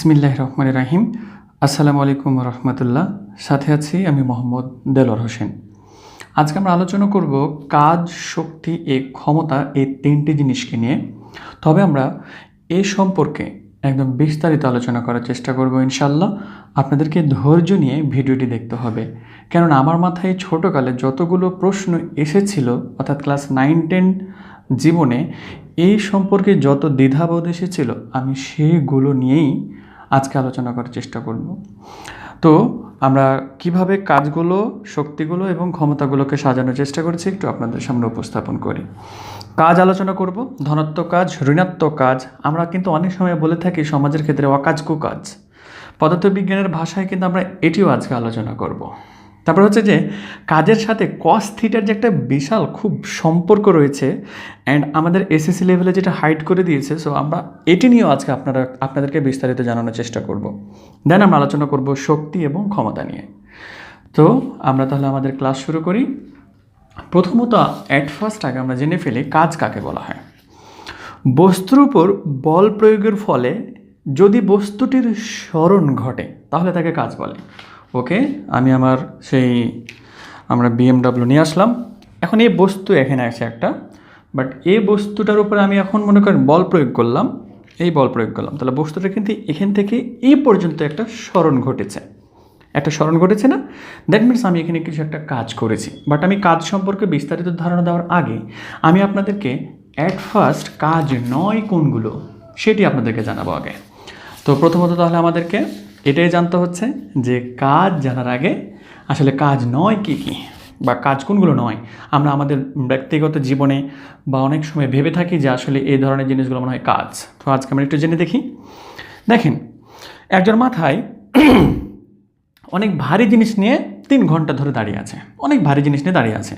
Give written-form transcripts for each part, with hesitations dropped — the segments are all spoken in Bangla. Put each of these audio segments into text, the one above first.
বিসমিল্লাহির রহমানির রাহিম। আসসালামু আলাইকুম রহমতুল্লাহ। সাথে আছি আমি মোহাম্মদ দেলোয়ার হোসেন। আজকে আমরা আলোচনা করব কাজ, শক্তি, ক্ষমতা এই তিনটি জিনিসকে নিয়ে। তবে আমরা এ সম্পর্কে একদম বিস্তারিত আলোচনা করার চেষ্টা করব ইনশাল্লাহ। আপনাদেরকে ধৈর্য নিয়ে ভিডিওটি দেখতে হবে, কেননা আমার মাথায় ছোটোকালে যতগুলো প্রশ্ন এসেছিল, অর্থাৎ ক্লাস 9-10 জীবনে এই সম্পর্কে যত দ্বিধাবোধ এসেছিল, আমি সেগুলো নিয়েই আজকে আলোচনা করার চেষ্টা করব। তো আমরা কিভাবে কাজগুলো, শক্তিগুলো এবং ক্ষমতাগুলোকে সাজানোর চেষ্টা করেছি একটু আপনাদের সামনে উপস্থাপন করি। কাজ আলোচনা করব, ধনাত্মক কাজ, ঋণাত্মক কাজ। আমরা কিন্তু অনেক সময় বলে থাকি সমাজের ক্ষেত্রে অকাজ কুকাজ। পদার্থবিজ্ঞানের ভাষায় কিন্তু আমরা এটিও আজকে আলোচনা করব। তারপর হচ্ছে যে কাজের সাথে কস থিটার যে একটা বিশাল খুব সম্পর্ক রয়েছে, অ্যান্ড আমাদের এসএসসি লেভেলে যেটা হাইড করে দিয়েছে। সো আমরা এটি নিয়েও আজকে আপনাদেরকে বিস্তারিত জানানোর চেষ্টা করব। দেন আমরা আলোচনা করব শক্তি এবং ক্ষমতা নিয়ে। তো আমরা তাহলে আমাদের ক্লাস শুরু করি। প্রথমত অ্যাট ফার্স্ট আগে আমরা জেনে ফেলি কাজ কাকে বলা হয়। বস্তুর উপর বল প্রয়োগের ফলে যদি বস্তুটির স্মরণ ঘটে তাহলে তাকে কাজ বলে। ওকে, আমি আমরা BMW নিয়ে আসলাম। এখন এই বস্তু এখানে আছে একটা, বাট এই বস্তুটার উপরে আমি এখন মনে করেন বল প্রয়োগ করলাম, তাহলে বস্তুটা কিন্তু এখান থেকে এই পর্যন্ত একটা স্মরণ ঘটেছে না? দ্যাট মিনস আমি এখানে কিছু একটা কাজ করেছি। বাট আমি কাজ সম্পর্কে বিস্তারিত ধারণা দেওয়ার আগে আমি আপনাদেরকে অ্যাট ফার্স্ট কাজ নয় কোনগুলো সেটি আপনাদেরকে জানাবো আগে। তো প্রথমত তাহলে আমাদেরকে এটাই জানতে হচ্ছে যে কাজ জানার আগে আসলে কাজ নয় কী বা কাজ কোনগুলো নয়। আমরা আমাদের ব্যক্তিগত জীবনে বা অনেক সময় ভেবে থাকি যে আসলে এই ধরনের জিনিসগুলো মনে হয় কাজ। তো আজকে আমরা একটু জেনে দেখি। দেখেন, একজন মাথায় অনেক ভারী জিনিস নিয়ে 3 ঘন্টা ধরে দাঁড়িয়ে আছে,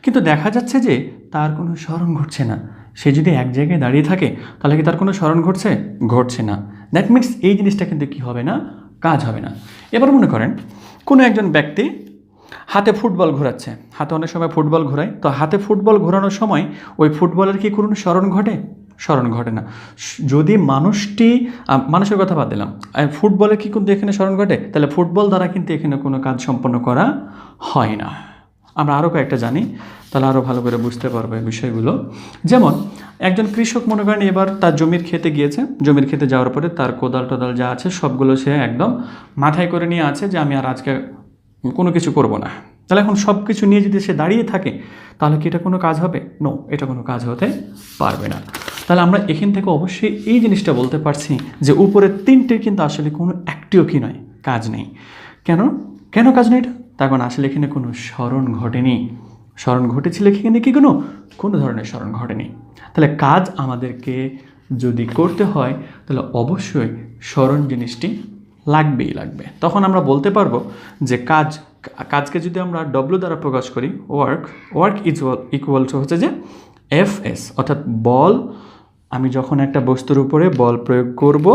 কিন্তু দেখা যাচ্ছে যে তার কোনো স্মরণ ঘটছে না। সে যদি এক জায়গায় দাঁড়িয়ে থাকে তাহলে কি তার কোনো স্মরণ ঘটছে না। দ্যাট মিনস এই জিনিসটা কিন্তু কি হবে না, কাজ হবে না। এবার মনে করেন কোনো একজন ব্যক্তি হাতে ফুটবল ঘোরাচ্ছে, হাতে অনেক সময় ফুটবল ঘোরায়, তো হাতে ফুটবল ঘোরানোর সময় ওই ফুটবলের কি কোনো স্মরণ ঘটে না। যদি মানুষের কথা বাদ দিলাম, ফুটবলের কি কিন্তু এখানে স্মরণ ঘটে? তাহলে ফুটবল দ্বারা কিন্তু এখানে কোনো কাজ সম্পন্ন করা হয় না। আমরা আরও কয়েকটা জানি, তাহলে আরও ভালো করে বুঝতে পারবো এই বিষয়গুলো। যেমন একজন কৃষক মনে করেন এবার তার জমির খেতে গিয়েছে, জমির খেতে যাওয়ার পরে তার কোদাল টোদাল যা আছে সবগুলো সে একদম মাথায় করে নিয়ে আছে যে আমি আর আজকে কোনো কিছু করব না। তাহলে এখন সব কিছু নিয়ে যদি সে দাঁড়িয়ে থাকে তাহলে কি এটা কোনো কাজ হবে? নো, এটা কোনো কাজ হতে পারবে না। তাহলে আমরা এখান থেকে অবশ্যই এই জিনিসটা বলতে পারছি যে উপরের 3টির কিন্তু আসলে কোনো একটিও কি নয়, কাজ নেই। কেন কাজ নেই এটা? তার কারণ আসলে এখানে কোনো স্মরণ ঘটেনি। স্মরণ ঘটেছিল এখানে কি কোনো ধরনের স্মরণ ঘটেনি। তাহলে কাজ আমাদেরকে যদি করতে হয় তাহলে অবশ্যই স্মরণ জিনিসটি লাগবে। তখন আমরা বলতে পারবো যে কাজকে যদি আমরা ডব্লিউ দ্বারা প্রকাশ করি, ওয়ার্ক ইজ ইকুয়াল টু হচ্ছে যে FS, অর্থাৎ বল। আমি যখন একটা বস্তুর উপরে বল প্রয়োগ করব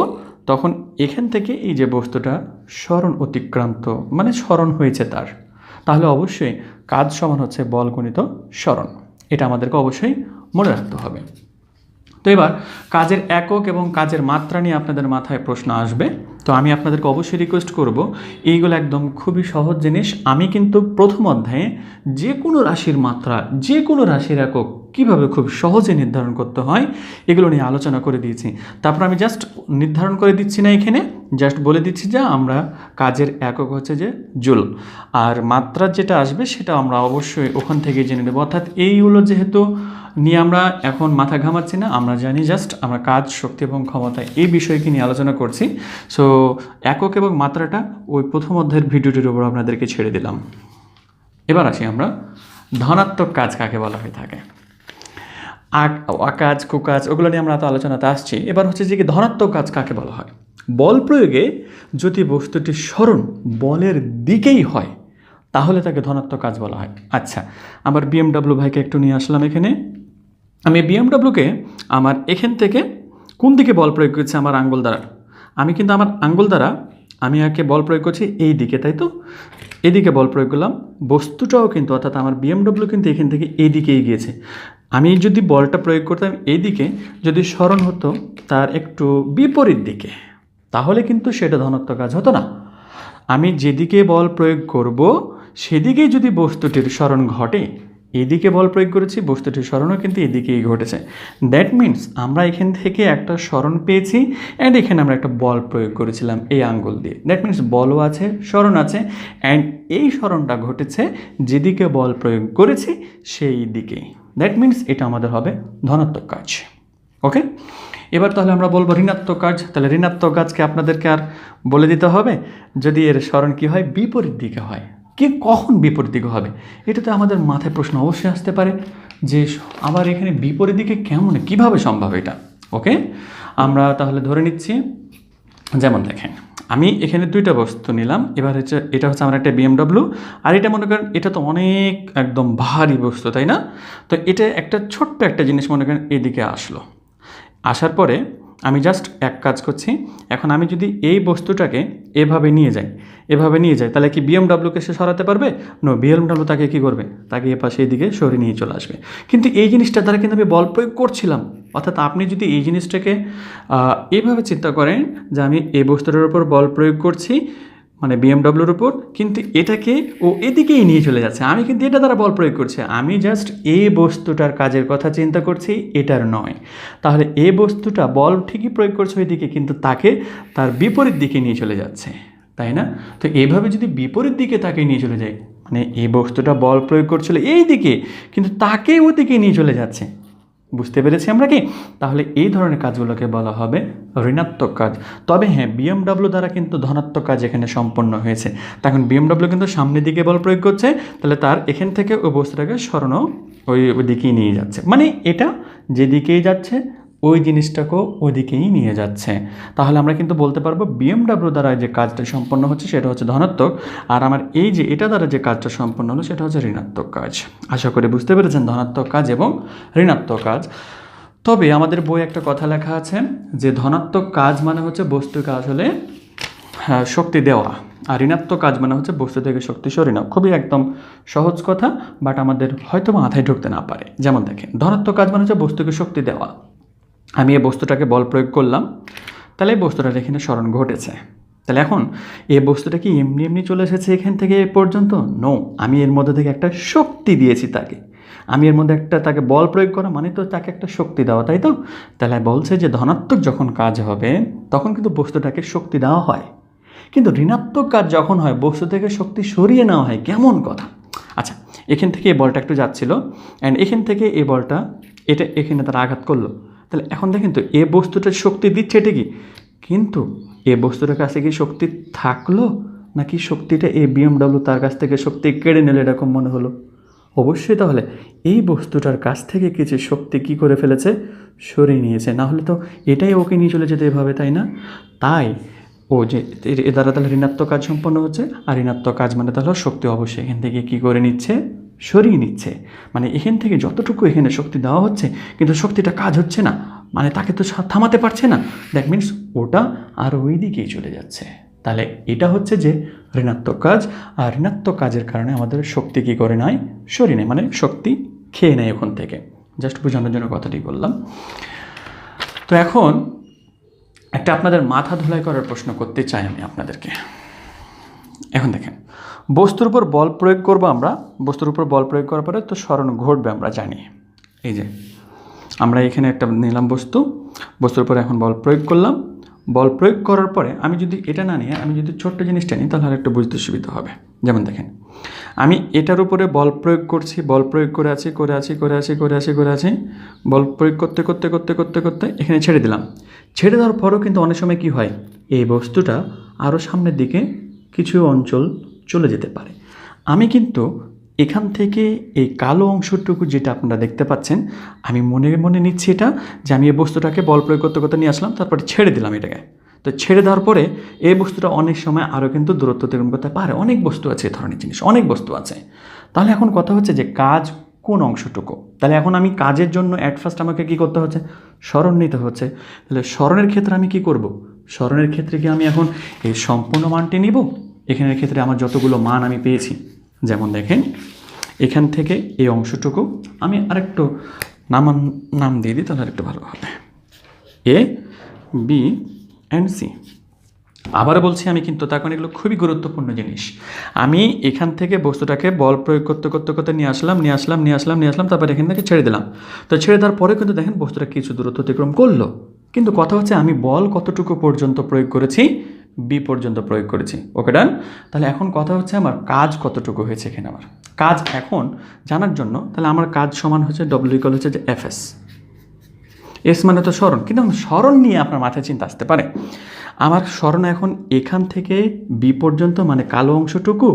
তখন এখান থেকে এই যে বস্তুটা স্মরণ অতিক্রান্ত, মানে স্মরণ হয়েছে তার, তাহলে অবশ্যই কাজ সমান হচ্ছে বল গুণিত স্মরণ। এটা আমাদেরকে অবশ্যই মনে রাখতে হবে। তো এবার কাজের একক এবং কাজের মাত্রা নিয়ে আপনাদের মাথায় প্রশ্ন আসবে। তো আমি আপনাদেরকে অবশ্যই রিকোয়েস্ট করব, এইগুলো একদম খুবই সহজ জিনিস। আমি কিন্তু প্রথম অধ্যায়ে যে কোনো রাশির মাত্রা, যে কোনো রাশির একক কীভাবে খুব সহজে নির্ধারণ করতে হয় এগুলো নিয়ে আলোচনা করে দিয়েছি। তারপর আমি জাস্ট নির্ধারণ করে দিচ্ছি না, এখানে জাস্ট বলে দিচ্ছি যে আমরা কাজের একক হচ্ছে যে জুল, আর মাত্রা যেটা আসবে সেটা আমরা অবশ্যই ওখান থেকে জেনে নেব। অর্থাৎ এইগুলো যেহেতু নিয়ে আমরা এখন মাথা ঘামাচ্ছি না, আমরা জানি জাস্ট আমরা কাজ, শক্তি এবং ক্ষমতা এই বিষয়কে নিয়ে আলোচনা করছি। সো একক এবং মাত্রাটা ওই প্রথম অধ্যায়ের ভিডিওটির উপর আপনাদেরকে ছেড়ে দিলাম। এবার আসি আমরা ধনাত্মক কাজ কাকে বলা হয়ে থাকে। আকাজ, কুকাজ ওগুলো নিয়ে আমরা তো আলোচনাতে আসছি। এবার হচ্ছে যে কি ধনাত্মক কাজ কাকে বলা হয়। বল প্রয়োগে যদি বস্তুটির স্মরণ বলের দিকেই হয় তাহলে তাকে ধনাত্মক কাজ বলা হয়। আচ্ছা, আমার BMW ভাইকে একটু নিয়ে আসলাম এখানে। আমি BMWকে আমার এখান থেকে কোন দিকে বল প্রয়োগ করছি? আমার আঙ্গুল দ্বারা। আমি কিন্তু আমার আঙ্গুল দ্বারা আমি একে বল প্রয়োগ করছি এই দিকে, তাই তো? এদিকে বল প্রয়োগ করলাম, বস্তুটাও কিন্তু অর্থাৎ আমার BMW কিন্তু এখান থেকে এই দিকেই গিয়েছে। আমি যদি বলটা প্রয়োগ করতাম এই দিকে, যদি স্মরণ হতো তার একটু বিপরীত দিকে, তাহলে কিন্তু সেটা ধনাত্মক কাজ হতো না। আমি যেদিকে বল প্রয়োগ করব সেদিকেই যদি বস্তুটির সরণ ঘটে, এদিকে বল প্রয়োগ করেছি, বস্তুটির সরণও কিন্তু এদিকেই ঘটেছে। দ্যাট মিনস আমরা এখান থেকে একটা সরণ পেয়েছি অ্যান্ড এখানে আমরা একটা বল প্রয়োগ করেছিলাম এই আঙ্গুল দিয়ে। দ্যাট মিনস বলও আছে, সরণ আছে, অ্যান্ড এই সরণটা ঘটেছে যেদিকে বল প্রয়োগ করেছি সেই দিকেই। দ্যাট মিনস এটা আমাদের হবে ধনাত্মক কাজ। ওকে, এবার তাহলে আমরা বলবো ঋণাত্মক কাজ। তাহলে ঋণাত্মক কাজকে আপনাদেরকে আর বলে দিতে হবে যদি এর সরণ কী হয়, বিপরীত দিকে হয়। কি কখন বিপরীত দিকে হবে, এটাতে আমাদের মাথায় প্রশ্ন অবশ্যই আসতে পারে যে আবার এখানে বিপরীত দিকে কেমন, কিভাবে সম্ভব এটা। ওকে, আমরা তাহলে ধরে নিচ্ছি, যেমন দেখেন আমি এখানে দুইটা বস্তু নিলাম। এবার হচ্ছে এটা হচ্ছে আমার একটা BMW, আর এটা মনে করেন এটা তো অনেক একদম ভারী বস্তু, তাই না? তো এটা একটা ছোট্ট একটা জিনিস মনে করেন এদিকে আসলো, আসার পরে আমি জাস্ট এক কাজ করছি। এখন আমি যদি এই বস্তুটাকে এভাবে নিয়ে যাই, তাহলে কি BMW-কে সে সরাতে পারবে? নো, BMW তাকে কী করবে, তাকে এ পাশে এদিকে সরিয়ে নিয়ে চলে আসবে। কিন্তু এই জিনিসটা দ্বারা কিন্তু আমি বল প্রয়োগ করছিলাম। অর্থাৎ আপনি যদি এই জিনিসটাকে এইভাবে চিন্তা করেন যে আমি এই বস্তুটার উপর বল প্রয়োগ করছি, মানে BMW-র উপর, কিন্তু এটাকে ও এদিকেই নিয়ে চলে যাচ্ছে, আমি কিন্তু এটা দ্বারা বল প্রয়োগ করছি। আমি জাস্ট এই বস্তুটার কাজের কথা চিন্তা করছি, এটার নয়। তাহলে এই বস্তুটা বল ঠিকই প্রয়োগ করছে ওইদিকে, কিন্তু তাকে তার বিপরীত দিকে নিয়ে চলে যাচ্ছে, তাই না? তো এইভাবে যদি বিপরীত দিকে তাকে নিয়ে চলে যায়, মানে এই বস্তুটা বল প্রয়োগ করছিল এই দিকে, কিন্তু তাকে ওদিকে নিয়ে চলে যাচ্ছে। বুঝতে পেরেছি আমরা কি? তাহলে এই ধরনের কাজগুলোকে বলা হবে ঋণাত্মক কাজ। তবে হ্যাঁ, BMW দ্বারা কিন্তু ধনাত্মক কাজ এখানে সম্পন্ন হয়েছে। তখন BMW কিন্তু সামনের দিকে বল প্রয়োগ করছে, তাহলে তার এখান থেকে ওই বস্তুটাকে সরানো ওই দিকেই নিয়ে যাচ্ছে, মানে এটা যেদিকেই যাচ্ছে ওই জিনিসটাকেও ওইদিকেই নিয়ে যাচ্ছে। তাহলে আমরা কিন্তু বলতে পারবো BMW দ্বারা যে কাজটা সম্পন্ন হচ্ছে সেটা হচ্ছে ধনাত্মক, আর আমার এই যে এটা দ্বারা যে কাজটা সম্পন্ন হলো সেটা হচ্ছে ঋণাত্মক কাজ। আশা করি বুঝতে পেরেছেন ধনাত্মক কাজ এবং ঋণাত্মক কাজ। তবে আমাদের বই একটা কথা লেখা আছে যে ধনাত্মক কাজ মানে হচ্ছে বস্তুকে আসলে শক্তি দেওয়া, আর ঋণাত্মক কাজ মানে হচ্ছে বস্তু থেকে শক্তি সরিয়ে নেওয়া। খুবই একদম সহজ কথা, বাট আমাদের হয়তো মাথায় ঢুকতে না পারে। যেমন দেখেন, ধনাত্মক কাজ মানে হচ্ছে বস্তুকে শক্তি দেওয়া। আমি এই বস্তুটাকে বল প্রয়োগ করলাম, তাহলে এই বস্তুটার এখানে সরণ ঘটেছে। তাহলে এখন এই বস্তুটা কি এমনি এমনি চলে এসেছে এখান থেকে এ পর্যন্ত? নো, আমি এর মধ্যে থেকে একটা শক্তি দিয়েছি তাকে। আমি এর মধ্যে একটা তাকে বল প্রয়োগ করা মানে তো তাকে একটা শক্তি দেওয়া, তাই তো? তাহলে বলছে যে ধনাত্মক যখন কাজ হবে তখন কিন্তু বস্তুটাকে শক্তি দেওয়া হয়, কিন্তু ঋণাত্মক কাজ যখন হয় বস্তু থেকে শক্তি সরিয়ে নেওয়া হয়। কেমন কথা? আচ্ছা, এখান থেকে এই বলটা একটু যাচ্ছিল, অ্যান্ড এখান থেকে এই বলটা এটা এখানে তারা আঘাত করলো। তাহলে এখন দেখেন তো এ বস্তুটা শক্তি দিচ্ছে ঠিকই, কিন্তু এ বস্তুটার কাছে কি শক্তি থাকলো, নাকি শক্তিটা এই BMW তার কাছ থেকে শক্তি কেড়ে নিল এরকম মনে হলো? অবশ্যই তাহলে এই বস্তুটার কাছ থেকে কিছু শক্তি কী করে ফেলেছে, সরিয়ে নিয়েছে। না হলে তো এটাই ওকে নিয়ে চলে যেতে এভাবে, তাই না? তাই ও যে এ দ্বারা তাহলে ঋণাত্মক কাজ সম্পন্ন হচ্ছে, আর ঋণাত্মক কাজ মানে তাহলে শক্তি অবশ্যই এখান থেকে কী করে নিচ্ছে, সরিয়ে নিচ্ছে। মানে এখান থেকে যতটুকু এখানে শক্তি দেওয়া হচ্ছে কিন্তু শক্তিটা কাজ হচ্ছে না, মানে তাকে তো থামাতে পারছে না। দ্যাট মিনস ওটা আর ওই দিকেই চলে যাচ্ছে। তাহলে এটা হচ্ছে যে ঋণাত্মক কাজ, আর ঋণাত্মক কাজের কারণে আমাদের শক্তি কী করে নেয়, সরিয়ে নেয়, মানে শক্তি খেয়ে নেয় ওখান থেকে। জাস্ট বোঝানোর জন্য কথাটি বললাম। তো এখন একটা আপনাদের মাথা ধুলাই করার প্রশ্ন করতে চাই আমি আপনাদেরকে। এখন দেখেন, বস্তুর উপর বল প্রয়োগ করবো আমরা, বস্তুর উপর বল প্রয়োগ করার পরে তো সরণ ঘটবে আমরা জানি। এই যে আমরা এখানে একটা নিলাম বস্তুর উপরে এখন বল প্রয়োগ করলাম। বল প্রয়োগ করার পরে আমি যদি এটা না নিয়ে আমি যদি ছোট্ট জিনিসটা নিই তাহলে আর একটু বুঝতে সুবিধা হবে। যেমন দেখেন, আমি এটার উপরে বল প্রয়োগ করছি, বল প্রয়োগ করে আছি, বল প্রয়োগ করতে এখানে ছেড়ে দিলাম। ছেড়ে দেওয়ার পরেও কিন্তু অনেক সময় কি হয়, এই বস্তুটা আরও সামনের দিকে কিছু অঞ্চল চলে যেতে পারে। আমি কিন্তু এখান থেকে এই কালো অংশটুকু যেটা আপনারা দেখতে পাচ্ছেন, আমি মনে মনে নিচ্ছি এটা যে আমি এই বস্তুটাকে বল প্রয়োগ করতে নিয়ে আসলাম, তারপরে ছেড়ে দিলাম এটাকে। তো ছেড়ে দেওয়ার পরে এই বস্তুটা অনেক সময় আরও কিন্তু দূরত্ব অতিক্রম করতে পারে। অনেক বস্তু আছে এই ধরনের জিনিস, অনেক বস্তু আছে। তাহলে এখন কথা হচ্ছে যে কাজ কোন অংশটুকু। তাহলে এখন আমি কাজের জন্য অ্যাট ফার্স্ট আমাকে কী করতে হচ্ছে, সরণ নিতে হচ্ছে। তাহলে সরণের ক্ষেত্রে আমি কি করব, সরণের ক্ষেত্রে কি আমি এখন এই সম্পূর্ণ মানটি নিব? এখানের ক্ষেত্রে আমার যতগুলো মান আমি পেয়েছি, যেমন দেখেন এখান থেকে এই অংশটুকু আমি আরেকটু নাম দিয়ে দিই, তাহলে আরেকটু ভালো হবে। A, B and C। আবারও বলছি আমি কিন্তু, তার কারণ এগুলো খুবই গুরুত্বপূর্ণ জিনিস। আমি এখান থেকে বস্তুটাকে বল প্রয়োগ করতে করতে করতে নিয়ে আসলাম, তারপর এখান থেকে ছেড়ে দিলাম। তো ছেড়ে দেওয়ার পরে কিন্তু দেখেন বস্তুটা কিছু দূরত্ব অতিক্রম করলো, কিন্তু কথা হচ্ছে আমি বল কতটুকু পর্যন্ত প্রয়োগ করেছি, বি পর্যন্ত প্রয়োগ করেছি। ওকে ডান। তাহলে এখন কথা হচ্ছে আমার কাজ কতটুকু হয়েছে এখানে। আমার কাজ এখন জানার জন্য তাহলে আমার কাজ সমান হচ্ছে ডব্লিউ ইকুয়াল হচ্ছে যে এফএস। এস মানে তো স্মরণ, কিন্তু স্মরণ নিয়ে আপনার মাথায় চিন্তা আসতে পারে আমার স্মরণ এখন এখান থেকে বি পর্যন্ত মানে কালো অংশটুকু,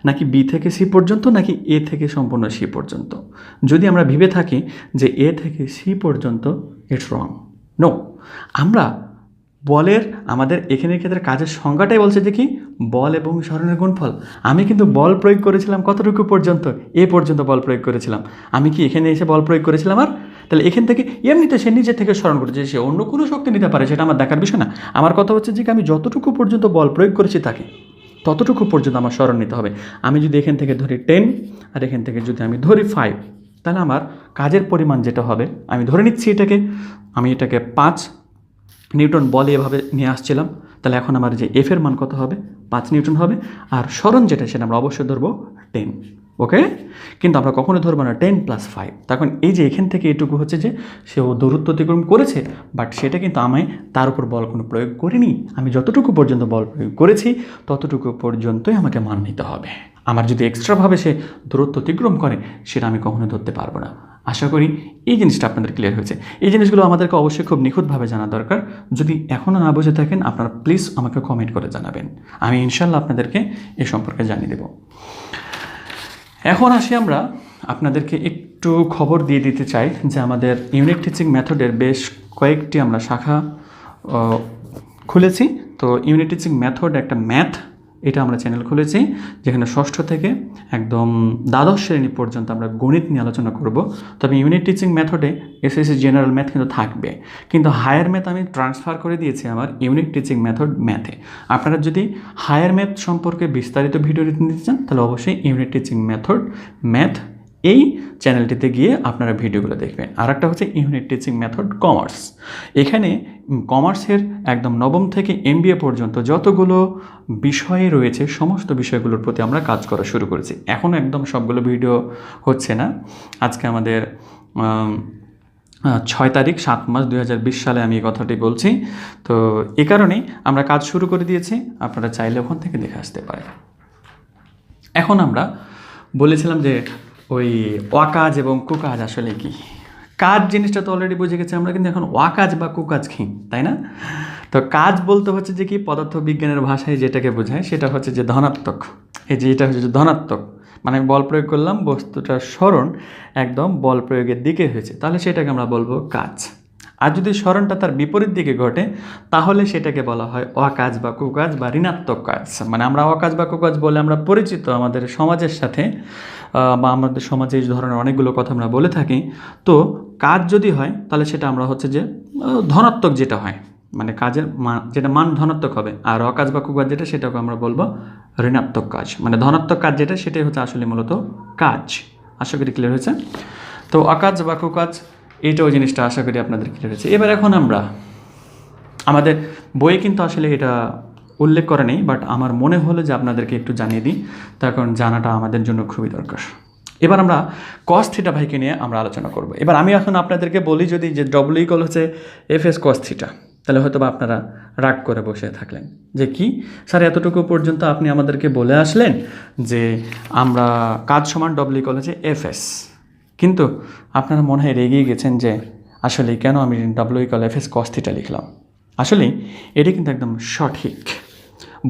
নাকি বি থেকে সি পর্যন্ত, নাকি এ থেকে সম্পূর্ণ সি পর্যন্ত। যদি আমরা ভেবে থাকি যে এ থেকে সি পর্যন্ত, ইটস রং। নো, আমরা বলের আমাদের এখানের ক্ষেত্রে কাজের সংজ্ঞাটাই বলছে যে কি, বল এবং স্মরণের গুণফল। আমি কিন্তু বল প্রয়োগ করেছিলাম কতটুকু পর্যন্ত, এ পর্যন্ত বল প্রয়োগ করেছিলাম। আমি কি এখানে এসে বল প্রয়োগ করেছিলাম? আর তাহলে এখান থেকে এমনিতে সে নিজে থেকে স্মরণ করেছে, সে অন্য কোনো শক্তি নিতে পারে, সেটা আমার দেখার বিষয় না। আমার কথা হচ্ছে যে আমি যতটুকু পর্যন্ত বল প্রয়োগ করেছি তাকে, ততটুকু পর্যন্ত আমার স্মরণ নিতে হবে। আমি যদি এখান থেকে ধরি 10 আর এখান থেকে যদি আমি ধরি 5, তাহলে আমার কাজের পরিমাণ যেটা হবে, আমি ধরে নিচ্ছি আমি এটাকে 5 নিউটন বলে এভাবে নিয়ে আসছিলাম, তাহলে এখন আমার যে এফের মান কত হবে, 5 নিউটন হবে। আর স্মরণ যেটা সেটা আমরা অবশ্যই ধরবো 10। ওকে, কিন্তু আমরা কখনো ধরবো না 10 + 5। তখন এই যে এখান থেকে এটুকু হচ্ছে যে সে দূরত্ব অতিক্রম করেছে, বাট সেটা কিন্তু আমি তার উপর বল কোনো প্রয়োগ করিনি। আমি যতটুকু পর্যন্ত বল প্রয়োগ করেছি ততটুকু পর্যন্তই আমাকে মান নিতে হবে। আমার যদি এক্সট্রাভাবে সে দূরত্ব অতিক্রম করে, সেটা আমি কখনো ধরতে পারবো না। আশা করি এই জিনিসটা আপনাদের ক্লিয়ার হয়েছে। এই জিনিসগুলো আমাদেরকে অবশ্যই খুব নিখুঁতভাবে জানা দরকার। যদি এখনও না বুঝে থাকেন, আপনারা প্লিজ আমাকে কমেন্ট করে জানাবেন, আমি ইনশাল্লাহ আপনাদেরকে এ সম্পর্কে জানিয়ে দেব। এখন আসি আমরা আপনাদেরকে একটু খবর দিয়ে দিতে চাই যে আমাদের ইউনিট টিচিং মেথডের বেশ কয়েকটি আমরা শাখা খুলেছি। তো ইউনিট টিচিং মেথড একটা ম্যাথ, এটা আমরা চ্যানেল খুলেছি, যেখানে ষষ্ঠ থেকে একদম দ্বাদশ শ্রেণী পর্যন্ত আমরা গণিত নিয়ে আলোচনা করব। তবে ইউনিট টিচিং মেথডে এসএসসি জেনারেল ম্যাথ কিন্তু থাকবে, কিন্তু হায়ার ম্যাথ আমি ট্রান্সফার করে দিয়েছি আমার ইউনিট টিচিং মেথড ম্যাথে। আপনারা যদি হায়ার ম্যাথ সম্পর্কে বিস্তারিত ভিডিও নিতে চান, তাহলে অবশ্যই ইউনিট টিচিং মেথড ম্যাথ এই চ্যানেলটিতে গিয়ে আপনারা ভিডিওগুলো দেখবেন। আর একটা হচ্ছে ইউনিট টিচিং মেথড কমার্স। এখানে কমার্সের একদম নবম থেকে এমবিএ পর্যন্ত যতগুলো বিষয় রয়েছে, সমস্ত বিষয়গুলোর প্রতি আমরা কাজ করা শুরু করেছি। এখনও একদম সবগুলো ভিডিও হচ্ছে না। আজকে আমাদের 6 তারিখ 7 মাস 2020 সালে আমি এই কথাটি বলছি। তো এ কারণেই আমরা কাজ শুরু করে দিয়েছি, আপনারা চাইলে ওখান থেকে দেখে আসতে পারেন। এখন আমরা বলেছিলাম যে ওই অকাজ এবং কুকাজ আসলে কি। কাজ জিনিসটা তো অলরেডি বুঝে গেছি আমরা, কিন্তু এখন অকাজ বা কুকাজ কি, তাই না? তো কাজ বলতে হচ্ছে যে কি, পদার্থ বিজ্ঞানের ভাষায় যেটাকে বোঝায় সেটা হচ্ছে যে ধনাত্মক। এই যে এটা হচ্ছে যে ধনাত্মক, মানে আমি বল প্রয়োগ করলাম, বস্তুটার স্মরণ একদম বল প্রয়োগের দিকে হয়েছে, তাহলে সেটাকে আমরা বলবো কাজ। আর যদি স্মরণটা তার বিপরীত দিকে ঘটে, তাহলে সেটাকে বলা হয় অকাজ বা কুকাজ বা ঋণাত্মক কাজ। মানে আমরা অকাজ বা কুকাজ বলে আমরা পরিচিত আমাদের সমাজের সাথে, বা আমাদের সমাজে এই ধরনের অনেকগুলো কথা আমরা বলে থাকি। তো কাজ যদি হয় তাহলে সেটা আমরা হচ্ছে যে ধনাত্মক যেটা হয়, মানে কাজের মান যেটা মান ধনাত্মক হবে। আর অকাজ বা কুকাজ যেটা, সেটাকে আমরা বলবো ঋণাত্মক কাজ। মানে ধনাত্মক কাজ যেটা, সেটাই হচ্ছে আসলে মূলত কাজ। আশা করি ক্লিয়ার হয়েছে। তো অকাজ বা কুকাজ এইটাও জিনিসটা আশা করি আপনাদের ক্লিয়ার হয়েছে। এবার এখন আমরা আমাদের বইয়ে কিন্তু আসলে এটা উল্লেখ করা নেই, বাট আমার মনে হলো যে আপনাদেরকে একটু জানিয়ে দিই, তার কারণ জানাটা আমাদের জন্য খুবই দরকার। এবার আমরা কস থিটা ভাইকে নিয়ে আমরা আলোচনা করব। এবার আমি এখন আপনাদেরকে বলি যদি যে ডব্লিউ ইকুয়াল হচ্ছে এফএস কস থিটা, তাহলে হয়তো বা আপনারা রাগ করে বসে থাকলেন যে কি স্যার, এতটুকু পর্যন্ত আপনি আমাদেরকে বলে আসলেন যে আমরা কাজ সমান ডব্লিউ ইকুয়াল হচ্ছে এফএস, কিন্তু আপনারা মনে হয় রেগেই গেছেন যে আসলে কেন আমি W equal FS cos theta লিখলাম। আসলে এটি কিন্তু একদম সঠিক।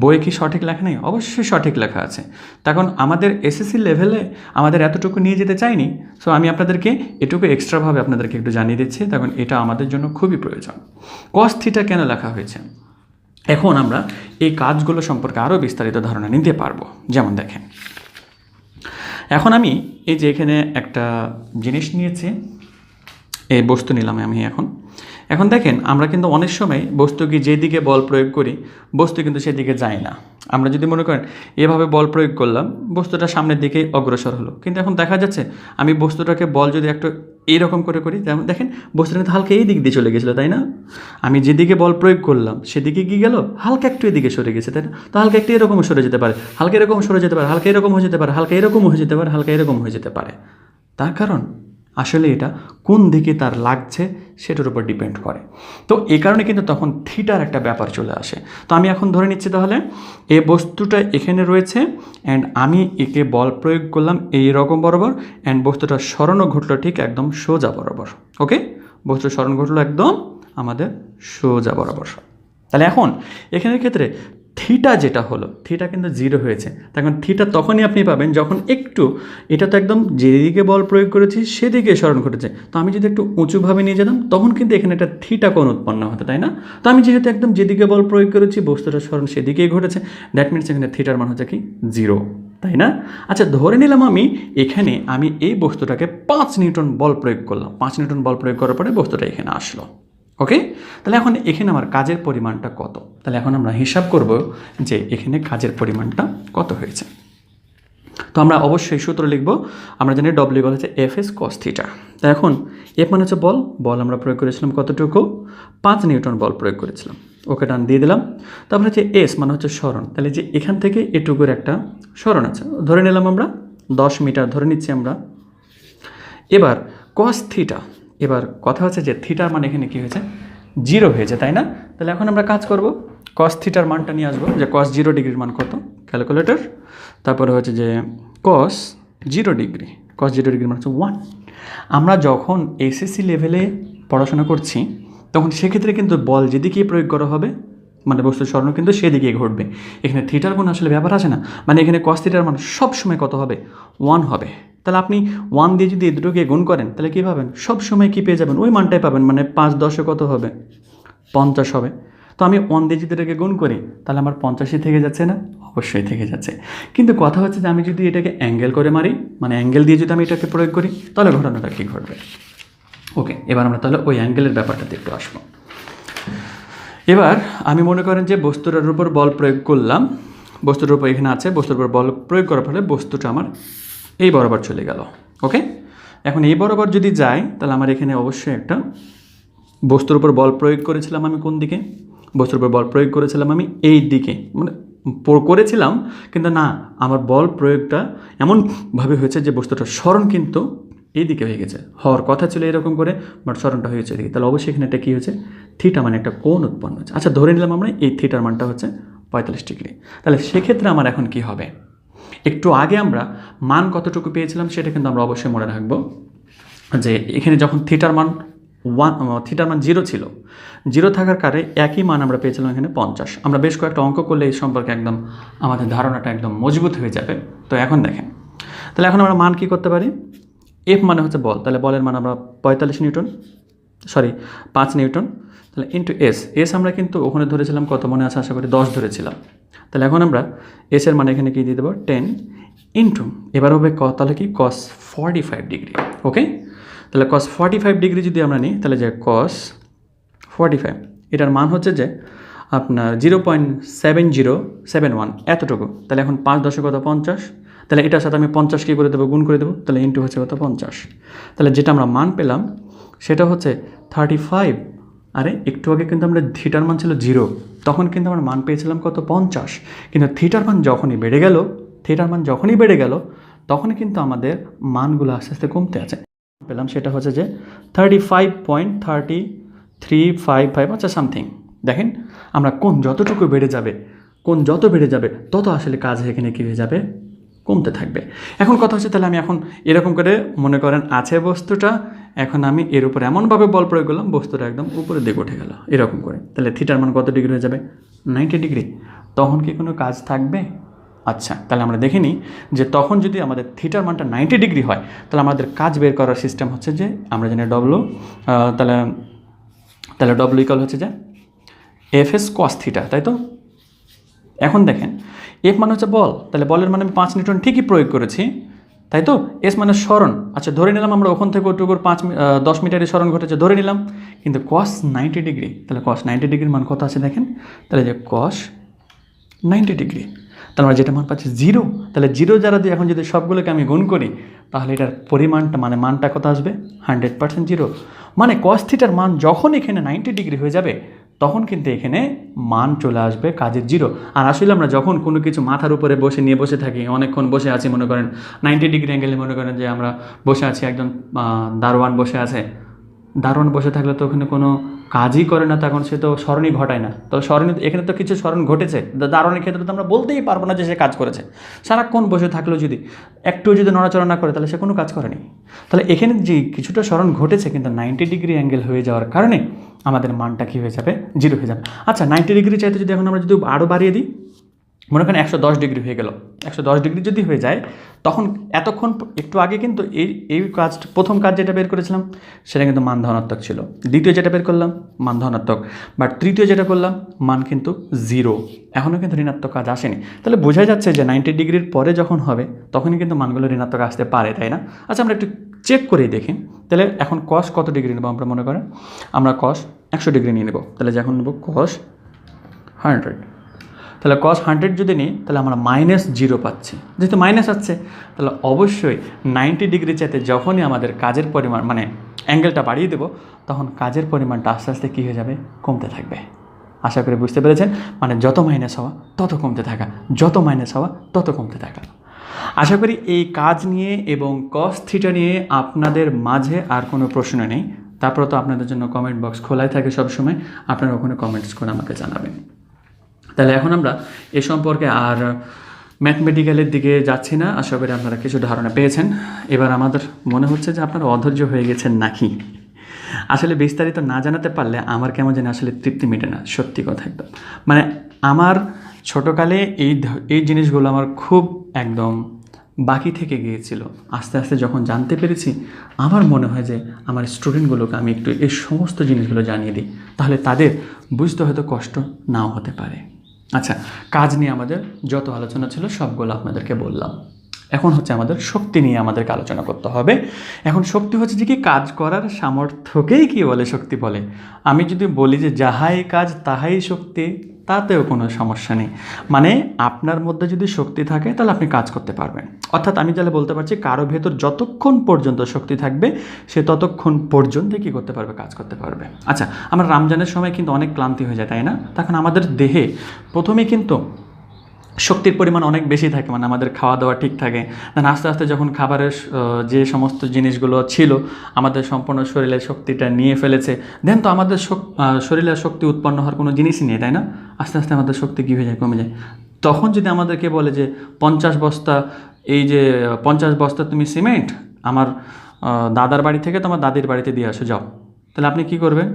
বইয়ে কি সঠিক লেখা নেই? অবশ্যই সঠিক লেখা আছে। তখন আমাদের এসএসসি লেভেলে আমাদের এতটুকু নিয়ে যেতে চাইনি, সো আমি আপনাদেরকে এটুকু এক্সট্রাভাবে আপনাদেরকে একটু জানিয়ে দিচ্ছি, তখন এটা আমাদের জন্য খুবই প্রয়োজন। কস থিটা কেন লেখা হয়েছে, এখন আমরা এই কাজগুলো সম্পর্কে আরও বিস্তারিত ধারণা নিতে পারবো। যেমন দেখেন, এখন আমি এই যে এখানে একটা জিনিস নিয়েছি, এই বস্তু নিলাম আমি এখন দেখেন আমরা কিন্তু অনেক সময় বস্তুকে যেদিকে বল প্রয়োগ করি, বস্তু কিন্তু সেদিকে যায় না। আমরা যদি মনে করেন এভাবে বল প্রয়োগ করলাম, বস্তুটা সামনের দিকে অগ্রসর হলো, কিন্তু এখন দেখা যাচ্ছে আমি বস্তুটাকে বল যদি একটু এইরকম করে করি, যেমন দেখেন বস্তুটা কিন্তু হালকা এই দিক দিয়ে চলে গেছিলো, তাই না? আমি যেদিকে বল প্রয়োগ করলাম সেদিকে কি গেল, হালকা একটু এদিকে সরে গেছে, তাই না? তো হালকা একটু এরকম সরে যেতে পারে, হালকা এরকম সরে যেতে পারে, হালকা এরকম হয়ে যেতে পারে, হালকা এরকম হয়ে যেতে পারে, হালকা এরকম হয়ে যেতে পারে। তার কারণ আসলে এটা কোন দিকে তার লাগছে সেটার উপর ডিপেন্ড করে। তো এই কারণে কিন্তু তখন থিটার একটা ব্যাপার চলে আসে। তো আমি এখন ধরে নিচ্ছি তাহলে এই বস্তুটা এখানে রয়েছে অ্যান্ড আমি একে বল প্রয়োগ করলাম এই রকম বরাবর অ্যান্ড বস্তুটার সরণও ঘটলো ঠিক একদম সোজা বরাবর। ওকে, বস্তুর সরণ ঘটলো একদম আমাদের সোজা বরাবর। তাহলে এখন এখানের ক্ষেত্রে থিটা যেটা হলো, থিটা কিন্তু 0 হয়েছে। তখন থিটা তখনই আপনি পাবেন যখন একটু, এটা তো একদম যেদিকে বল প্রয়োগ করেছি সেদিকে সরণ ঘটেছে, তো আমি যদি একটু উঁচুভাবে নিয়ে যেতাম তখন কিন্তু এখানে একটা থিটা কোণ উৎপন্ন হতো, তাই না? তো আমি যেহেতু একদম যেদিকে বল প্রয়োগ করেছি বস্তুটার সরণ সেদিকেই ঘটেছে, দ্যাট মিনস এখানে থিটার মান হচ্ছে কি 0, তাই না? আচ্ছা, ধরে নিলাম আমি এখানে আমি এই বস্তুটাকে 5 নিউটন বল প্রয়োগ করলাম, 5 নিউটন বল প্রয়োগ করার পরে বস্তুটা এখানে আসলো। ওকে, তাহলে এখন এখানে আমার কাজের পরিমাণটা কত? তাহলে এখন আমরা হিসাব করব যে এখানে কাজের পরিমাণটা কত হয়েছে। তো আমরা অবশ্যই সূত্র লিখব, আমরা জানি ডব্লিউ বল হচ্ছে এফ এস কস থিটা। তা এখন এফ মানে হচ্ছে বল, বল আমরা প্রয়োগ করেছিলাম কতটুকু, 5 নিউটন বল প্রয়োগ করেছিলাম, ওকে ডান দিয়ে দিলাম। তারপরে হচ্ছে এস মানে হচ্ছে সরণ, তাহলে যে এখান থেকে এটুকুর একটা সরণ আছে, ধরে নিলাম আমরা 10 মিটার ধরে নিচ্ছি আমরা। এবার কস থিটা, এবার কথা হচ্ছে যে থিটার মান এখানে কী হয়েছে, 0 হয়েছে, তাই না? তাহলে এখন আমরা কাজ করব, কস থিটার মানটা নিয়ে আসবো, যে কস 0 ডিগ্রির মান কত, ক্যালকুলেটর, তারপরে হচ্ছে যে কস 0 ডিগ্রি, কস 0 ডিগ্রির মান হচ্ছে 1। আমরা যখন এসএসসি লেভেলে পড়াশোনা করছি তখন সেক্ষেত্রে কিন্তু বল যেদিকেই প্রয়োগ করা হবে মানে বস্তুর সরণ কিন্তু সেদিকেই ঘটবে। এখানে থিটার কোনো আসলে ব্যাপার আছে না, মানে এখানে কস থিটার মান সবসময় কত হবে, 1 হবে। তাহলে আপনি 1 দিয়ে যদি এই দুটোকে গুণ করেন তাহলে কী পাবেন, সবসময় কী পেয়ে যাবেন, ওই মানটাই পাবেন, মানে 5 10 কত হবে, 50 হবে। তো আমি 1 দিয়ে যদি এটাকে গুণ করি তাহলে আমার 50ই থেকে যাচ্ছে না, অবশ্যই থেকে যাচ্ছে। কিন্তু কথা হচ্ছে যে আমি যদি এটাকে অ্যাঙ্গেল করে মারি, মানে অ্যাঙ্গেল দিয়ে যদি আমি এটাকে প্রয়োগ করি তাহলে ঘটনাটা কী ঘটবে। ওকে, এবার আমরা তাহলে ওই অ্যাঙ্গেলের ব্যাপারটাতে একটু আসবো। এবার আমি মনে করেন যে বস্তুটার উপর বল প্রয়োগ করলাম, বস্তুটার উপর এখানে আছে, বস্তুর উপর বল প্রয়োগ করার ফলে বস্তুটা আমার এই বরাবর চলে গেল। ওকে, এখন এই বরাবর যদি যাই তাহলে আমার এখানে অবশ্যই একটা বস্তুর উপর বল প্রয়োগ করেছিলাম আমি কোন দিকে, বস্তুর উপর বল প্রয়োগ করেছিলাম আমি এই দিকে, মানে করেছিলাম কিন্তু না, আমার বল প্রয়োগটা এমনভাবে হয়েছে যে বস্তুটার সরণ কিন্তু এই দিকে হয়ে গেছে, হওয়ার কথা ছিল এরকম করে, বাট সরণটা হয়েছে এদিকে। তাহলে অবশ্যই এখানে একটা কী হয়েছে, থিটা মানে একটা কোণ উৎপন্ন হচ্ছে। আচ্ছা, ধরে নিলাম আমরা এই থিটার মানটা হচ্ছে 45 ডিগ্রি। তাহলে সেক্ষেত্রে আমার এখন কি হবে, একটু আগে আমরা মান কতটুকু পেয়েছিলাম সেটা কিন্তু আমরা অবশ্যই মনে রাখবো, যে এখানে যখন থিটার মান 0 ছিল, 0 থাকার কারণে একই মান আমরা পেয়েছিলাম এখানে 50। আমরা বেশ কয়েকটা অঙ্ক করলে এই সম্পর্কে একদম আমাদের ধারণাটা একদম মজবুত হয়ে যাবে। তো এখন দেখেন, তাহলে এখন আমরা মান কী করতে পারি, এফ মানে হচ্ছে বল, তাহলে বলের মান আমরা 45 নিউটন, 5 নিউটন, তাহলে ইন্টু এস, এস আমরা কিন্তু ওখানে ধরেছিলাম কত মনে আছে, আশা করি 10 ধরেছিলাম। তাহলে এখন আমরা এসের মানে এখানে কী দিয়ে দেবো, 10 ইন্টু, এবার হবে তাহলে কি cos 45 ডিগ্রি। ওকে, তাহলে cos 45 ডিগ্রি যদি আমরা নিই তাহলে যে cos 45 এটার মান হচ্ছে যে আপনার 0.7071 এতটুকু। তাহলে এখন 5 10 কত 50, তাহলে এটার সাথে আমি 50 কী করে দেবো, গুণ করে দেবো, তাহলে ইন্টু হচ্ছে কত 50। তাহলে যেটা আমরা মান পেলাম সেটা হচ্ছে 35। আরে একটু আগে কিন্তু আমরা থিটার মান ছিল 0, তখন কিন্তু আমরা মান পেয়েছিলাম কত 50, কিন্তু থিটার মান যখনই বেড়ে গেল তখনই কিন্তু আমাদের মানগুলো আস্তে আস্তে কমতে আছে। পেলাম সেটা হচ্ছে যে 35.3355, আচ্ছা সামথিং। দেখেন আমরা কোন যতটুকু বেড়ে যাবে তত আসলে কাজ এখানে কী হয়ে যাবে, কমতে থাকবে। এখন কথা হচ্ছে তাহলে আমি এখন এরকম করে মনে করেন আছে বস্তুটা, এখন আমি এর উপর এমনভাবে বল প্রয়োগ করলাম বস্তুটা একদম উপরের দিকে উঠে গেল এরকম করে, তাহলে থিটার মান কত ডিগ্রি হয়ে যাবে, 90 ডিগ্রি। তখন কি কোনো কাজ থাকবে? আচ্ছা, তাহলে আমরা দেখে নিই যে তখন যদি আমাদের থিটার মানটা 90 ডিগ্রি হয় তাহলে আমাদের কাজ বের করার সিস্টেম হচ্ছে যে আমরা জানি ডব্লু, তাহলে ডব্লু ইকুয়াল হচ্ছে যে এফ এস কস থিটা, তাই তো? এখন দেখেন এফ মানে হচ্ছে বল, তাহলে বলের মানে আমি 5 নিউটন ঠিকই প্রয়োগ করেছি, তাই তো? এস মানে সরণ, আচ্ছা ধরে নিলাম আমরা ওখান থেকে ওটুকুর 10 মিটারের সরণ ঘটেছে ধরে নিলাম, কিন্তু cos 90 ডিগ্রি, তাহলে cos 90 ডিগ্রির মান কত আছে দেখেন, তাহলে যে cos 90 ডিগ্রি, তাহলে আমরা যেটা মান পাচ্ছি 0, তাহলে 0 দ্বারা এখন যদি সবগুলোকে আমি গুণ করি তাহলে এটার পরিমাণটা মানে মানটা কত আসবে 100% 0। মানে cos থিটার মান যখন এখানে 90 ডিগ্রি হয়ে যাবে তখন কিন্তু এখানে মান চলে আসবে কাজের 0। আর আসলে আমরা যখন কোনো কিছু মাথার উপরে নিয়ে বসে থাকি, অনেকক্ষণ বসে আছি, মনে করেন 90 ডিগ্রি অ্যাঙ্গেলে, মনে করেন যে আমরা বসে আছি, একজন দারোয়ান বসে আছে, দারোয়ান বসে থাকলে তো ওখানে কোনো কাজই করে না, তখন সে তো স্মরণই ঘটায় না। তো স্মরণ এখানে তো কিছু স্মরণ ঘটেছে, দারোয়ানের ক্ষেত্রে তো আমরা বলতেই পারবো না যে সে কাজ করেছে। সারাক্ষণ বসে থাকলেও যদি একটু যদি নড়াচড়া না করে তাহলে সে কোনো কাজ করেনি। তাহলে এখানে যে কিছুটা স্মরণ ঘটেছে, কিন্তু 90 ডিগ্রি অ্যাঙ্গেল হয়ে যাওয়ার কারণে আমাদের মানটা কী হয়ে যাবে 0 হয়ে যাবে। আচ্ছা 90 ডিগ্রি চাইতে যদি এখন আমরা যদি আরও বাড়িয়ে দিই, মনে করেন 110 ডিগ্রি হয়ে গেল, 110 ডিগ্রি যদি হয়ে যায় তখন এতক্ষণ একটু আগে কিন্তু এই প্রথম কাজ যেটা বের করেছিলাম সেটা কিন্তু মান ধনাত্মক ছিল, দ্বিতীয় যেটা বের করলাম মান ধনাত্মক, বাট তৃতীয় যেটা করলাম মান কিন্তু 0, এখনও কিন্তু ঋণাত্মক কাজ আসেনি। তাহলে বোঝা যাচ্ছে যে 90 ডিগ্রির পরে যখন হবে তখনই কিন্তু মানগুলো ঋণাত্মক আসতে পারে, তাই না? আচ্ছা আমরা একটু চেক করে দেখি। তাহলে এখন cos কত ডিগ্রি নেব আমরা, মনে করেন আমরা cos 100 ডিগ্রি নিয়ে নেব। তাহলে যখন নেব cos 100, তাহলে cos 100 যদি নিই তাহলে আমরা -0 পাচ্ছি। যেহেতু মাইনাস আছে তাহলে অবশ্যই 90 ডিগ্রি চাইতে যখনই আমাদের কাজের পরিমাণ মানে অ্যাঙ্গেলটা বাড়িয়ে দেবো তখন কাজের পরিমাণটা আস্তে আস্তে কী হয়ে যাবে, কমতে থাকবে। আশা করি বুঝতে পেরেছেন। মানে যত মাইনাস হওয়া তত কমতে থাকা, যত মাইনাস হওয়া তত কমতে থাকা। আশা করি এই কাজ নিয়ে এবং cos থিটা নিয়ে আপনাদের মাঝে আর কোনো প্রশ্ন নেই। তারপর তো আপনাদের জন্য কমেন্ট বক্স খোলাই থাকে সবসময়, আপনারা ওখানে কমেন্টস করে আমাকে জানাবেন। তাহলে এখন আমরা এ সম্পর্কে আর ম্যাথমেটিক্যালের দিকে যাচ্ছি না। আশা করি আপনারা কিছু ধারণা পেয়েছেন। এবার আমাদের মনে হচ্ছে যে আপনারা অধৈর্য হয়ে গেছেন নাকি। আসলে বিস্তারিত না জানাতে পারলে আমার কেমন যেন আসলে তৃপ্তি মেটে না, সত্যি কথা একদম। মানে আমার ছোটোকালে এই জিনিসগুলো আমার খুব একদম বাকি থেকে গিয়েছিল। আস্তে আস্তে যখন জানতে পেরেছি আমার মনে হয় যে আমার স্টুডেন্টগুলোকে আমি একটু এই সমস্ত জিনিসগুলো জানিয়ে দিই, তাহলে তাদের বুঝতে হয়তো কষ্ট নাও হতে পারে। আচ্ছা, কাজ নিয়ে আমাদের যত আলোচনা ছিল সবগুলো আপনাদেরকে বললাম। এখন হচ্ছে আমাদের শক্তি নিয়ে আমাদেরকে আলোচনা করতে হবে। এখন শক্তি হচ্ছে যে কি, কাজ করার সামর্থ্যকেই কি বলে শক্তি বলে। আমি যদি বলি যে যাহাই কাজ তাহাই শক্তি, তাতেও কোনো সমস্যা নেই। মানে আপনার মধ্যে যদি শক্তি থাকে তাহলে আপনি কাজ করতে পারবেন। অর্থাৎ আমি তাহলে বলতে পারছি কারো ভেতর যতক্ষণ পর্যন্ত শক্তি থাকবে সে ততক্ষণ পর্যন্ত কী করতে পারবে, কাজ করতে পারবে। আচ্ছা, আমরা রমজানের সময় কিন্তু অনেক ক্লান্তি হয়ে যায়, তাই না? তখন আমাদের দেহে প্রথমে কিন্তু শক্তির পরিমাণ অনেক বেশি থাকে, মানে আমাদের খাওয়া দাওয়া ঠিক থাকে। দেন আস্তে আস্তে যখন খাবারের যে সমস্ত জিনিসগুলো ছিল আমাদের সম্পূর্ণ শরীরের শক্তিটা নিয়ে ফেলেছে, দেন তো আমাদের শরীরের শক্তি উৎপন্ন হওয়ার কোনো জিনিসই নেই, তাই না? আস্তে আস্তে আমাদের শক্তি কী হয়ে যায়, কমে যায়। তখন যদি আমাদেরকে বলে যে 50 বস্তা, এই যে 50 বস্তা তুমি সিমেন্ট আমার দাদার বাড়ি থেকে তোমার দাদির বাড়িতে দিয়ে আসো, যাও, তাহলে আপনি কি করবেন?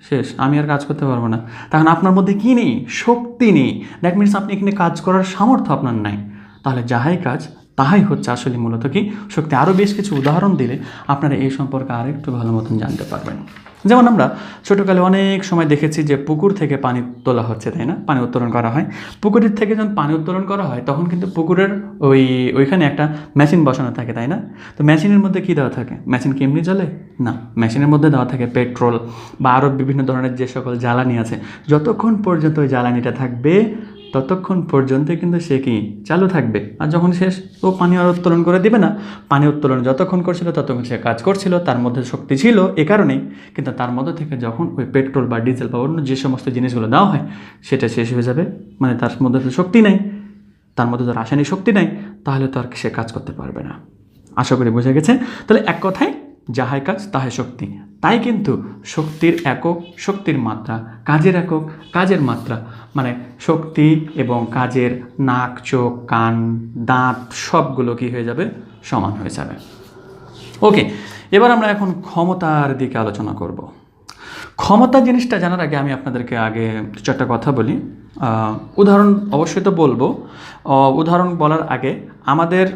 শেষ, আমি আর কাজ করতে পারবো না। তখন আপনার মধ্যে কী নেই, শক্তি নেই। দ্যাট মিনস আপনি এখানে কাজ করার সামর্থ্য আপনার নাই। তাহলে যাহাই কাজ তাহাই হচ্ছে আসলে মূলত কি, শক্তি। আরও বেশ কিছু উদাহরণ দিলে আপনারা এই সম্পর্কে আরেকটু ভালো মতন জানতে পারবেন। যেমন আমরা ছোটোকালে অনেক সময় দেখেছি যে পুকুর থেকে পানি তোলা হচ্ছে, তাই না? পানি উত্তোলন করা হয়। পুকুরের থেকে যখন পানি উত্তোলন করা হয় তখন কিন্তু পুকুরের ওইখানে একটা মেশিন বসানো থাকে, তাই না? তো মেশিনের মধ্যে কী দেওয়া থাকে? মেশিন কি এমনি জ্বলে না, মেশিনের মধ্যে দেওয়া থাকে পেট্রোল বা আরও বিভিন্ন ধরনের যে সকল জ্বালানি আছে। যতক্ষণ পর্যন্ত ওই জ্বালানিটা থাকবে ততক্ষণ পর্যন্ত কিন্তু সে কি চালু থাকবে। আর যখন শেষ, ও পানি আর উত্তোলন করে দেবে না। পানি উত্তোলন যতক্ষণ করছিল ততক্ষণ সে কাজ করছিল, তার মধ্যে শক্তি ছিল এ কারণেই। কিন্তু তার মধ্যে থেকে যখন ওই পেট্রোল বা ডিজেল বা অন্য যে সমস্ত জিনিসগুলো দেওয়া হয় সেটা শেষ হয়ে যাবে, মানে তার মধ্যে তো শক্তি নেই, তার মধ্যে তো রাসায়নিক শক্তি নেই, তাহলে তো আর সে কাজ করতে পারবে না। আশা করি বোঝা গেছে। তাহলে এক কথায় যাহাই কাজ তাহাই শক্তি। তাই কিন্তু শক্তির একক শক্তির মাত্রা, কাজের একক কাজের মাত্রা। মানে শক্তি এবং কাজের নাক, চোখ, কান, দাঁত সবগুলো কি হয়ে যাবে, সমান হয়ে যাবে। ওকে, এবার আমরা এখন ক্ষমতার দিকে আলোচনা করব। ক্ষমতা জিনিসটা জানার আগে আমি আপনাদেরকে আগে দু চারটা কথা বলি। উদাহরণ অবশ্যই তো বলবো। উদাহরণ বলার আগে আমাদের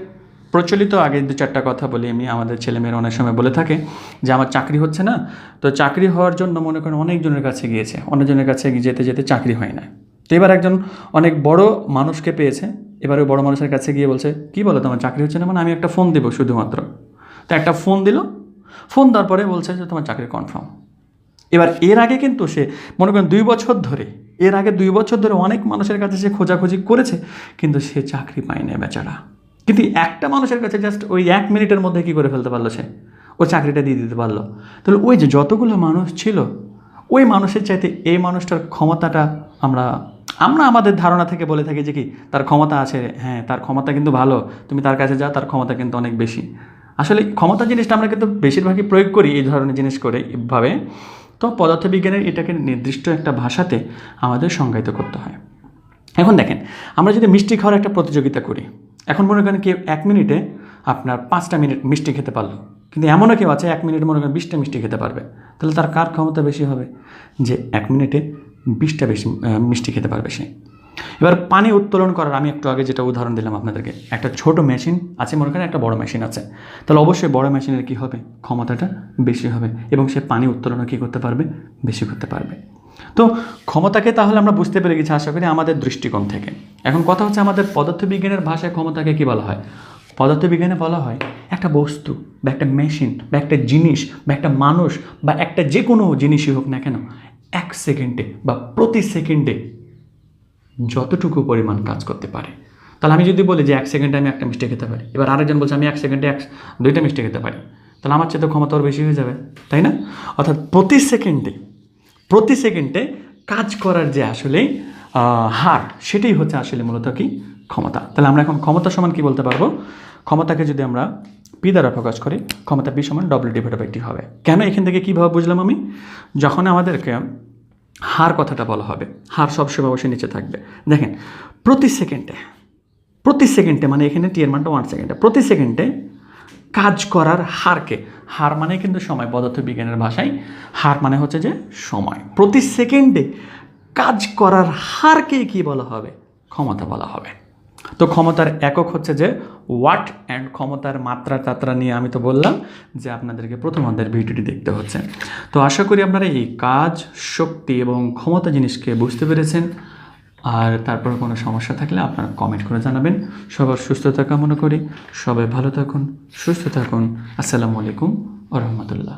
প্রচলিত আগে দু চারটা কথা বলি। আমি আমাদের ছেলেমেয়েরা অনেক সময় বলে থাকে যে আমার চাকরি হচ্ছে না, তো চাকরি হওয়ার জন্য মনে করেন অনেকজনের কাছে গিয়েছে, অনেকজনের কাছে যেতে যেতে চাকরি হয় না। তো এবার একজন অনেক বড় মানুষকে পেয়েছে, এবার ওই বড় মানুষের কাছে গিয়ে বলছে, কি বলো তোমার চাকরি হচ্ছে না? মানে আমি একটা ফোন দেবো শুধুমাত্র। তো একটা ফোন দিল, ফোন দেওয়ার পরে বলছে যে তোমার চাকরি কনফার্ম। এবার এর আগে কিন্তু সে মনে করেন 2 বছর ধরে, এর আগে 2 বছর ধরে অনেক মানুষের কাছে সে খোঁজাখুঁজি করেছে, কিন্তু সে চাকরি পায় না বেচারা। কিন্তু একটা মানুষের কাছে জাস্ট ওই 1 মিনিটের মধ্যে কী করে ফেলতে পারলো, সে ও চাকরিটা দিয়ে দিতে পারলো। তাহলে ওই যে যতগুলো মানুষ ছিল, ওই মানুষের চাইতে এই মানুষটার ক্ষমতাটা আমরা আমাদের ধারণা থেকে বলে থাকি যে কি তার ক্ষমতা আছে, হ্যাঁ তার ক্ষমতা কিন্তু ভালো, তুমি তার কাছে যাও, তার ক্ষমতা কিন্তু অনেক বেশি। আসলে ক্ষমতা জিনিসটা আমরা কিন্তু বেশিরভাগই প্রয়োগ করি এই ধরনের জিনিস করে এভাবে। তো পদার্থবিজ্ঞানের এটাকে নির্দিষ্ট একটা ভাষাতে আমাদের সংজ্ঞায়িত করতে হয়। এখন দেখেন, আমরা যদি মিষ্টি খাওয়ার একটা প্রতিযোগিতা করি, এখন মনে করেন কেউ 1 মিনিটে আপনার 5টা মিনিট মিষ্টি খেতে পারলো, কিন্তু এমনও কেউ আছে 1 মিনিটে মনে করেন 20টা মিষ্টি খেতে পারবে। তাহলে তার কার ক্ষমতা বেশি হবে? যে 1 মিনিটে 20টা বেশি মিষ্টি খেতে পারবে সে। এবার পানি উত্তোলন করার আমি একটু আগে যেটা উদাহরণ দিলাম আপনাদেরকে, একটা ছোট মেশিন আছে মনে করেন, একটা বড় মেশিন আছে, তাহলে অবশ্যই বড় মেশিনের কী হবে, ক্ষমতাটা বেশি হবে এবং সে পানি উত্তোলনও কী করতে পারবে, বেশি করতে পারবে। তো ক্ষমতাকে তাহলে আমরা বুঝতে পেরে গেছি আশা করি আমাদের দৃষ্টিকোণ থেকে। এখন কথা হচ্ছে আমাদের পদার্থবিজ্ঞানের ভাষায় ক্ষমতাকে কী বলা হয়? পদার্থবিজ্ঞানে বলা হয় একটা বস্তু বা একটা মেশিন বা একটা জিনিস বা একটা মানুষ বা একটা যে কোনো জিনিসই হোক না কেন, 1 সেকেন্ডে বা প্রতি সেকেন্ডে যতটুকু পরিমাণ কাজ করতে পারে। তাহলে আমি যদি বলি যে 1 সেকেন্ডে আমি 1টা মিষ্টি খেতে পারি, এবার আরেকজন বলছে আমি 1 সেকেন্ডে 2টা মিষ্টি খেতে পারি, তাহলে আমার চেয়ে তো ক্ষমতা আরও বেশি হয়ে যাবে, তাই না? অর্থাৎ প্রতি সেকেন্ডে কাজ করার যে আসলে হার, সেটাই হচ্ছে আসলে মূলত কি ক্ষমতা। তাহলে আমরা এখন ক্ষমতা সমান কি বলতে পারবো? ক্ষমতাকে যদি আমরা পি দ্বারা প্রকাশ করি, ক্ষমতা পি সমান W/T হবে। কেন? এখান থেকে কীভাবে বুঝলাম আমি? যখন আমাদেরকে হার কথাটা বলা হবে, হার সবসময় অবশ্যই নিচে থাকবে। দেখেন, প্রতি সেকেন্ডে মানে এখানে টি এর মানটা 1 সেকেন্ডে, প্রতি সেকেন্ডে কাজ করার হারকে, হার মানে কিন্তু সময়, পদার্থবিজ্ঞানের ভাষায় হার মানে হচ্ছে যে সময়। প্রতি সেকেন্ডে কাজ করার হারকে কি বলা হবে? ক্ষমতা বলা হবে। তো ক্ষমতার একক হচ্ছে যে ওয়াট, অ্যান্ড ক্ষমতার মাত্রা নিয়ে আমি তো বললাম যে আপনাদেরকে প্রথম অধ্যায়ের ভিডিওটি দেখতে হচ্ছে। তো আশা করি আপনারা এই কাজ, শক্তি এবং ক্ষমতা জিনিসকে বুঝতে পেরেছেন। আর তারপর কোনো সমস্যা থাকলে আপনারা কমেন্ট করে জানাবেন। সবার সুস্থতা কামনা করি, সবাই ভালো থাকুন, সুস্থ থাকুন। আসসালামু আলাইকুম ওয়া রাহমাতুল্লাহ।